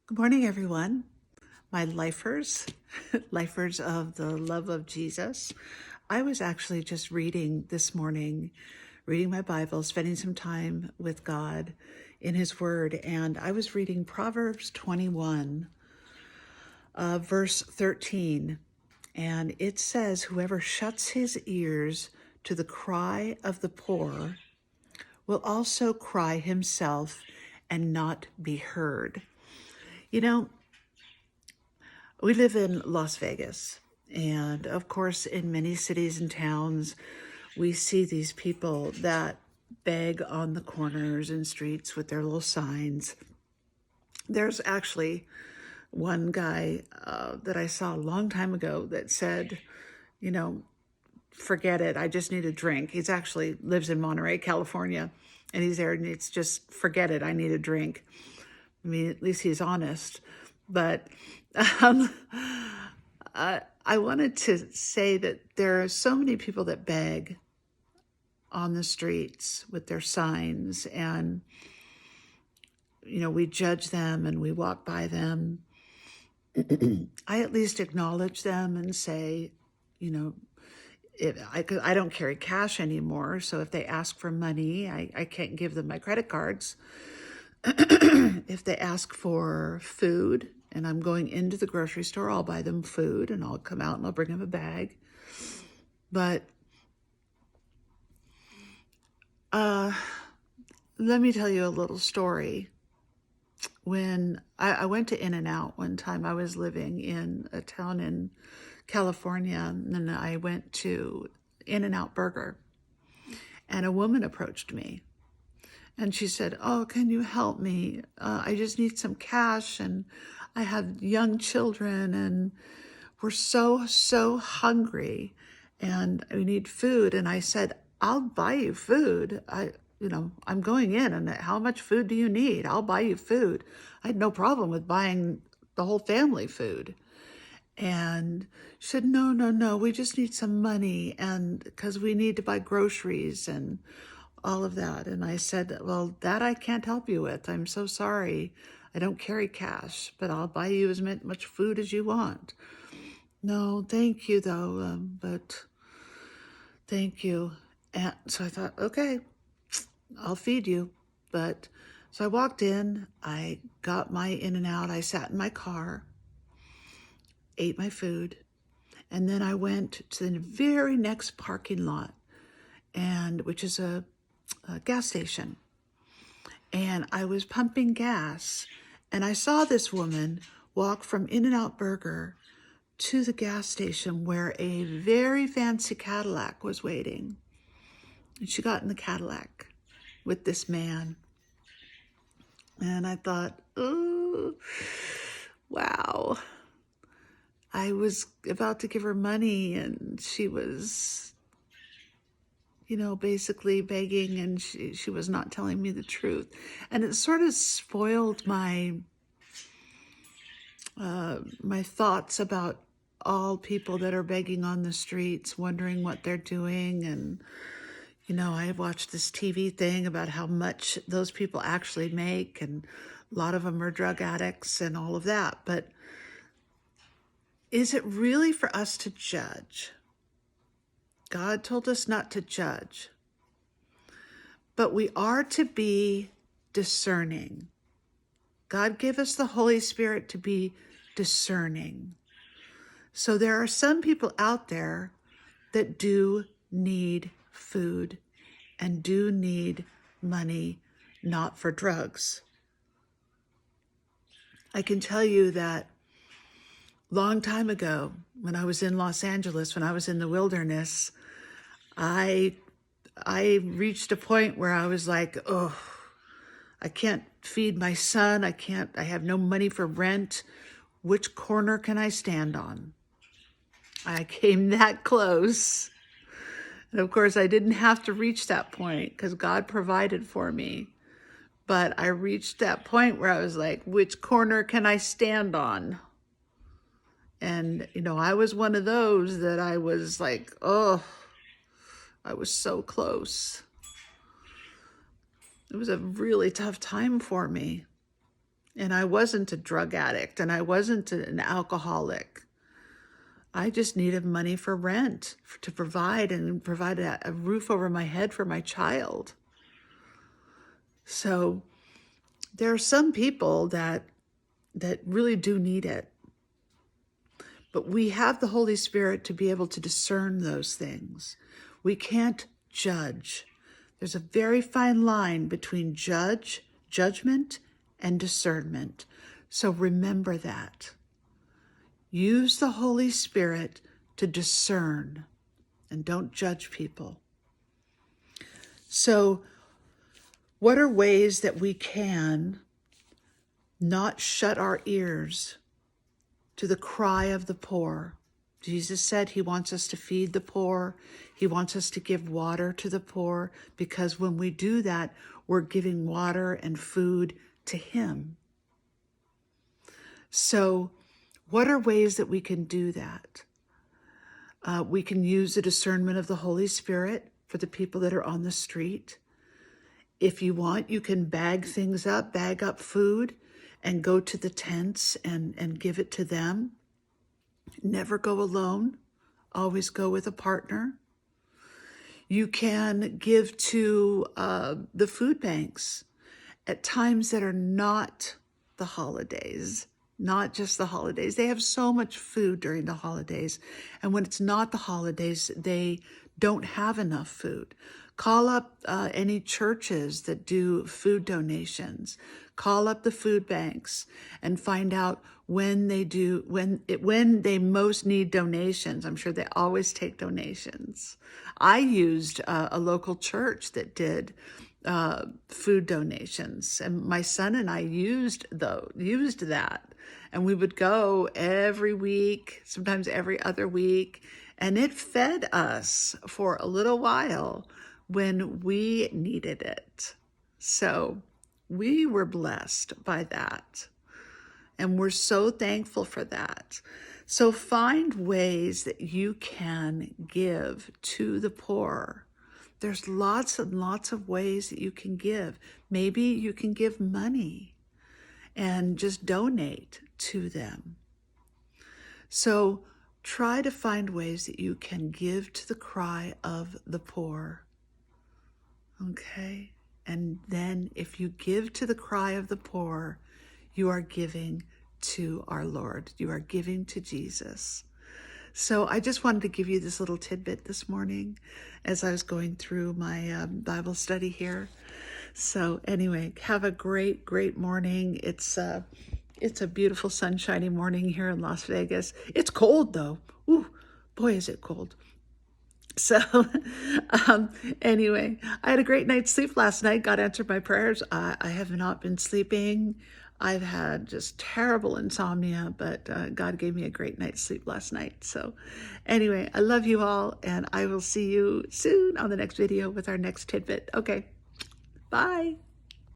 Good morning, everyone. My lifers, lifers of the love of Jesus. I was actually just reading this morning, reading my Bible, spending some time with God in His Word, and I was reading Proverbs 21, verse 13, and it says, "Whoever shuts his ears to the cry of the poor will also cry himself and not be heard." You know, we live in Las Vegas, and of course, in many cities and towns, we see these people that beg on the corners and streets with their little signs. There's actually one guy that I saw a long time ago that said, you know, forget it, I just need a drink. He's actually lives in Monterey, California, and he's there and it's just, forget it, I need a drink. I mean, at least he's honest. But um, I wanted to say that there are so many people that beg on the streets with their signs, and we judge them and we walk by them. I at least acknowledge them and say, you know, I don't carry cash anymore, so if they ask for money, I can't give them my credit cards. If they ask for food and I'm going into the grocery store, I'll buy them food and I'll come out and I'll bring them a bag. But let me tell you a little story. When I went to In-N-Out one time, I was living in a town in California, and then I went to In-N-Out Burger, and a woman approached me. And she said, "Oh, can you help me? I just need some cash, and I have young children, and we're so hungry, and we need food." And I said, "I'll buy you food. I'm going in, and how much food do you need? I'll buy you food." I had no problem with buying the whole family food. And she said, "No, we just need some money, and because we need to buy groceries and all of that." And I said, "Well, that I can't help you with. I'm so sorry. I don't carry cash, but I'll buy you as much food as you want." "No, thank you, though, but thank you." And so I thought, okay, I'll feed you. But so I walked in, I got my In-N-Out, I sat in my car, ate my food, and then I went to the very next parking lot, and which is a gas station. And I was pumping gas, and I saw this woman walk from In-N-Out Burger to the gas station where a very fancy Cadillac was waiting. And she got in the Cadillac with this man. And I thought, oh, wow. I was about to give her money, and she was, basically begging, and she was not telling me the truth. And it sort of spoiled my thoughts about all people that are begging on the streets, wondering what they're doing. And, I watched this TV thing about how much those people actually make, and a lot of them are drug addicts and all of that. But is it really for us to judge? God told us not to judge, but we are to be discerning. God gave us the Holy Spirit to be discerning. So there are some people out there that do need food and do need money, not for drugs. I can tell you that long time ago, when I was in Los Angeles, when I was in the wilderness, I reached a point where I was like, oh, I can't feed my son. I have no money for rent. Which corner can I stand on? I came that close. And of course, I didn't have to reach that point because God provided for me. But I reached that point where I was like, which corner can I stand on? And, I was one of those that I was like, oh, I was so close. It was a really tough time for me. And I wasn't a drug addict, and I wasn't an alcoholic. I just needed money for rent, to provide a roof over my head for my child. So there are some people that really do need it. But we have the Holy Spirit to be able to discern those things. We can't judge. There's a very fine line between judgment, and discernment. So remember that. Use the Holy Spirit to discern, and don't judge people. So what are ways that we can not shut our ears to the cry of the poor? Jesus said he wants us to feed the poor. He wants us to give water to the poor, because when we do that, we're giving water and food to him. So what are ways that we can do that? We can use the discernment of the Holy Spirit for the people that are on the street. If you want, you can bag up food, and go to the tents and give it to them. Never go alone. Always go with a partner. You can give to the food banks at times that are not the holidays, not just the holidays. They have so much food during the holidays. And when it's not the holidays, they don't have enough food. Call up any churches that do food donations. Call up the food banks and find out when they most need donations. I'm sure they always take donations. I used a local church that did food donations, and my son and I used that, and we would go every week, sometimes every other week, and it fed us for a little while when we needed it. So we were blessed by that, and we're so thankful for that. So find ways that you can give to the poor. There's lots and lots of ways that you can give. Maybe you can give money and just donate to them. So try to find ways that you can give to the cry of the poor. Okay? And then if you give to the cry of the poor, you are giving to our Lord. You are giving to Jesus. So I just wanted to give you this little tidbit this morning as I was going through my Bible study here. So anyway, have a great, great morning. It's a beautiful sunshiny morning here in Las Vegas. It's cold though. Ooh, boy, is it cold. So anyway, I had a great night's sleep last night. God answered my prayers. I have not been sleeping. I've had just terrible insomnia, but God gave me a great night's sleep last night. So anyway, I love you all, and I will see you soon on the next video with our next tidbit. Okay, bye.